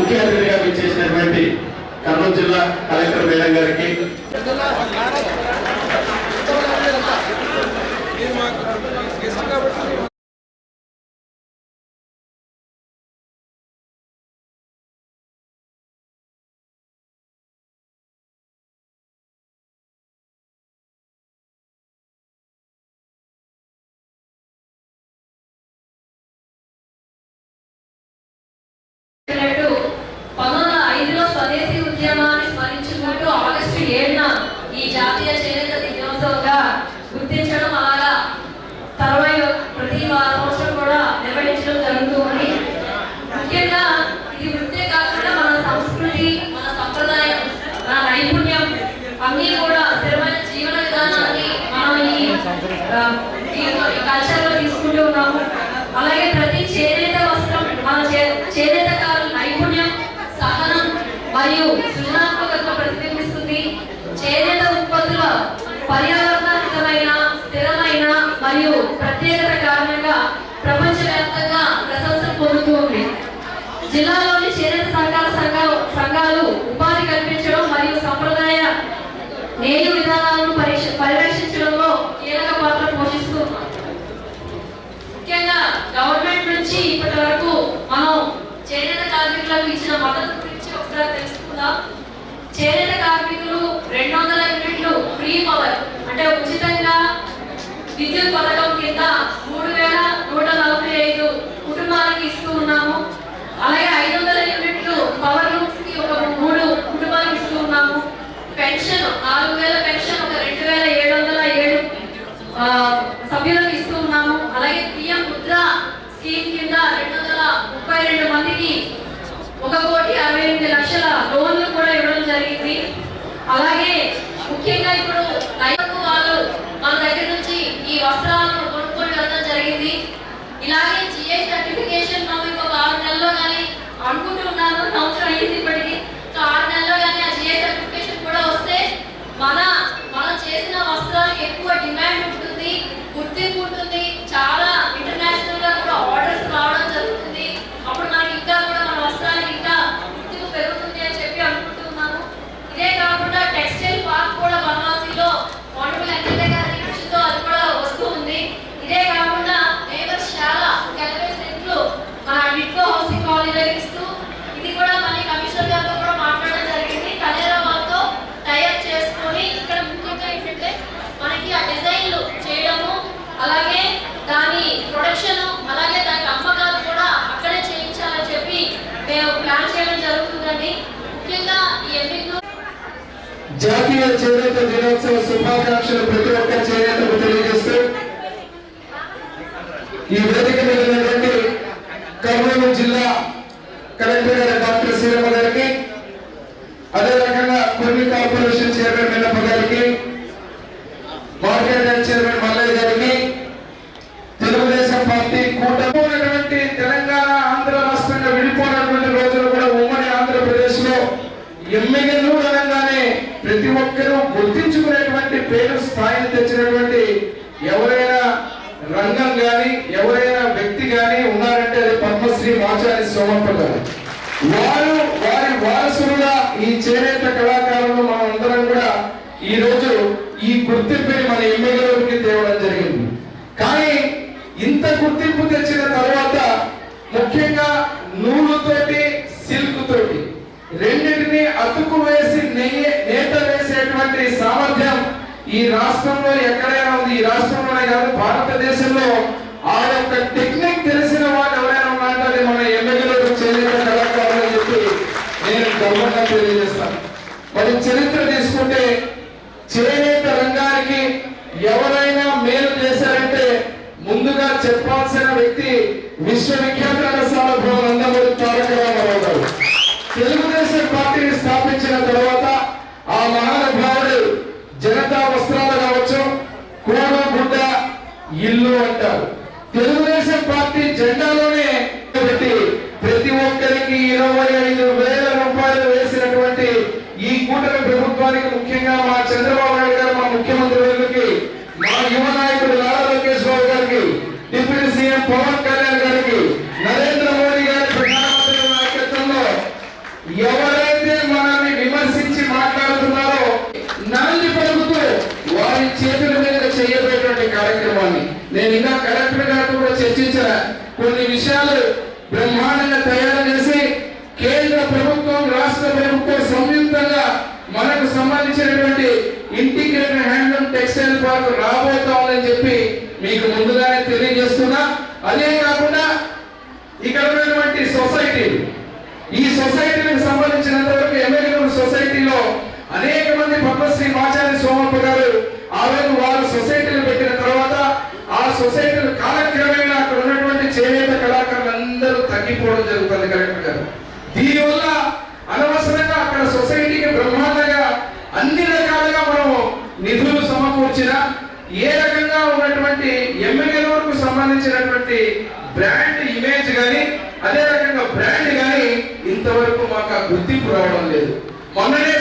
ముఖ్య అతిథిగా విచ్చేసినటువంటి కర్నూలు జిల్లా కలెక్టర్ మేడం గారికి, స్వదేశీ ఉద్యమాన్ని స్మరించుకుంటూ ఆగస్టు 7న ఈ జాతీయ చేనేత దినోత్సవంగా గుర్తించడం, అలాగా ప్రతి సంవత్సరం కూడా నిర్వహించడం జరుగుతుంది. ముఖ్యంగా ఇది వృత్తే కాకుండా మన సంస్కృతి, మన సంప్రదాయం, మన నైపుణ్యం అన్నీ కూడా స్థిరమైన జీవన విధానాన్ని మనం ఈ కల్చర్లో తీసుకుంటూ ఉన్నాము. అలాగే ప్రతి చేనేత వస్త్రం మన చేనేతకారుల నైపుణ్యం, సహనం మరియు సృజనాత్మకతను ప్రతిబింబిస్తుంది. చేనేత ఉత్పత్తుల పర్యావరణహితమైన, స్థిరమైన మరియు ప్రత్యేకత కారణంగా ప్రపంచవ్యాప్తంగా ప్రశంసలు పొందుతూ ఉంది. జిల్లాలోని చేనేత సంఘాలు ఉపాధి కల్పించడం మరియు సంప్రదాయ నేయ విధానాలను పరిరక్షించడంలో కీలక పాత్ర పోషిస్తూ ముఖ్యంగా గవర్నమెంట్ నుంచి ఇప్పటి వరకు మనం చేనేత కార్మికులకు ఇచ్చిన మద్దతు గురించి ఒకసారి తెలుసుకుందాం. చేనేత కార్మికులు 200 యూనిట్లు ఫ్రీ పవర్ అంటే ఉచితంగా విద్యుత్ పథకం కింద 3145 కుటుంబాలకు ఇస్తూ ఉన్నాము. అలాగే 500 యూనిట్లు పవర్ లూమ్స్ కి ఒక 3 కుటుంబాలకు ఇస్తూ ఉన్నాము. పెన్షన్ 4000 పెన్షన్ ఒక 2707 సభ్యులకు ఇస్తూ ఉన్నాము. అలాగే పిఎం ముద్ర స్కీమ్ కింద 232 మందికి 1,68,00,000 లోన్లు కూడా ఇవ్వడం జరిగింది. అలాగే ముఖ్యంగా ఇప్పుడు రైతులకు వాళ్ళు మన దగ్గర నుంచి ఈ వస్త్రాలను కొనుక్కొని వెళ్ళడం జరిగింది. ఇలాగే జిఐ సర్టిఫికేషన్ మనం ఇంకొక 6 నెలల్లో కానీ అనుకుంటున్నాను, సంవత్సరం అయింది ఇప్పటికి. 6 నెలల్లో కానీ ఆ జిఐ సర్టిఫికేషన్ కూడా వస్తే మనం చేసిన వస్త్రాలకు ఎక్కువ డిమాండ్ ఉంటుంది, గుర్తింపు ఉంటుంది, చాలా ఇంటర్నేషనల్ గా కూడా ఆర్డర్స్ రావడం జరుగుతుంది. అప్పుడు మనకి ఇంకా కూడా మన వస్త్రానికి ఇంకా గుర్తింపు పెరుగుతుంది అని చెప్పి అనుకుంటున్నాను. ఇదే కాకుండా టెక్స్టైల్ పార్క్ కూడా వనవాసిలో ఆనరబుల్ ఎమ్మెల్యే గారి కృషితో అది కూడా వస్తూ ఉంది. ఇదే కాకుండా నేవర్శాల 80 సెంట్లు మన డిట్కో హౌసింగ్ కాలేజ్ ఇస్తూ ఇది కూడా మన కమిషనర్ గారితో కూడా మాట్లాడడం జరిగింది. కనేరా వాళ్ళతో టైఅప్ చేసుకొని ఇక్కడ ముఖ్యంగా ఏంటంటే మనకి ఆ డిజైన్లు చేయడము, అలాగే దాని ప్రొడక్షన్, అలాగే దానికి అమ్మకాలు కూడా అక్కడే చేయించాలని చెప్పి మేము ప్లాన్ చేయడం జరుగుతుందండి. ముఖ్యంగా ఈ ఎంపికను జాతీయ చేనేత దినోత్సవ శుభాకాంక్షలు ప్రతి ఒక్క చేనేతకు తెలియజేస్తూ ఈ వేదిక మీద ఉన్నటువంటి కర్నూలు జిల్లా కలెక్టర్ గారు డాక్టర్ శ్రీరామ గారికి, అదే రకంగా కొన్ని కార్పొరేషన్ చైర్మన్ మిన్నప్ప గారికి, మార్కెట్ చైర్మన్ మల్లయ్య గారికి, తెలుగుదేశం పార్టీ కూటమి తెలంగాణ ఆంధ్ర రాష్ట్రంగా విడిపోయినటువంటి రోజులు కూడా ఉమ్మడి ఆంధ్రప్రదేశ్ లో ఎమ్మెల్యేలు అనగానే ప్రతి ఒక్కరూ గుర్తించుకునేటువంటి పేరు స్థాయిని తెచ్చినటువంటి ఎవరైనా రంగం గాని ఎవరైనా వ్యక్తి గాని ఉన్నారంటే అది పద్మశ్రీ మాచారి సోమప్ప గారు. వారి వారసులుగా ఈ చేనేత కళాకారులు మనం అందరం కూడా ఈ రోజు ఈ గుర్తింపుని మన ఎమ్మెల్యేలకి తేవడం జరిగింది. కానీ ఇంత గుర్తింపు తెచ్చిన తర్వాత ముఖ్యంగా నూలుతోటి సిల్క్ తోటి రెండింటిని అతుకు వేసి నేత వేసేటువంటి సామర్థ్యం ఈ రాష్ట్రంలో ఎక్కడైనా ఉంది. ఈ రాష్ట్రంలోనే కాదు, భారతదేశంలో ఆ యొక్క టెక్నిక్ తెలిసిన వాళ్ళు ఎవరైనా ఉన్నారంటే మన ఎమ్మెల్యేలకు చేనేత కళాకారులు అని చెప్పి నేను గర్వంగా తెలియజేస్తాను. మరి చరిత్ర తీసుకుంటే చేనేత రంగానికి ఎవరైనా మేలు చేశారంటే ముందుగా చెప్పాల్సిన వ్యక్తి విశ్వవిఖ్యాత రసాలభ్రం నందమూరి తారక రామారావు గారు. తెలుగుదేశం పార్టీని స్థాపించిన తర్వాత ఆ మహానుభావుడు జనతా వస్త్రాలు కావచ్చు, కోడు గుడ్డ ఇల్లు అంటారు. తెలుగుదేశం పార్టీ జెండాలోనే పెట్టి ప్రతి ఒక్కరికి 25,000 రూపాయలు వేసినటువంటి ఈ కూటమి ప్రభుత్వానికి, ముఖ్యంగా మా చంద్రబాబు నాయుడు గారు, మా ముఖ్యమంత్రి గారికి, మా యువ నాయకుడు నారా లోకేష్ బాబు గారికి, డిప్యూటీ సీఎం పవన్ కళ్యాణ్ గారికి, నరేంద్ర మోడీ గారి ప్రధానమంత్రి నాయకత్వంలో ప్రభుత్వం రాష్ట్ర ప్రభుత్వం సంయుక్తంగా మనకు సంబంధించినటువంటి ఇంటిగ్రేటెడ్ హ్యాండ్లూమ్ టెక్స్టైల్ పార్క్ రాబోతా ఉందని చెప్పి మీకు ముందుగానే తెలియజేస్తున్నా. అదే కాకుండా ఇక్కడ ఉన్నటువంటి సొసైటీలు, ఈ సొసైటీలకు సంబంధించినంత వరకు ఎమ్మెల్యేల సొసైటీలో అనేక మంది పద్మశ్రీ మాచారి సోమప్ప గారు ఆ రోజు వారు సొసైటీలు పెట్టిన తర్వాత ఆ సొసైటీలు కాలక్రమేణా అక్కడ ఉన్నటువంటి చేనేత కళాకారులు అందరూ తగ్గిపోవడం జరుగుతుంది కలెక్టర్ గారు. దీనివల్ల అనవసరంగా అక్కడ సొసైటీకి బ్రహ్మాండంగా అన్ని రకాలుగా మనం నిధులు సమకూర్చిన ఏ రకంగా ఉన్నటువంటి ఎమ్మెల్యేలకు సంబంధించినటువంటి బ్రాండ్ ఇమేజ్ కానీ అదే రకంగా బ్రాండ్ కానీ ఇంతవరకు మాకు ఆ గుర్తింపు రావడం లేదు. మొన్ననే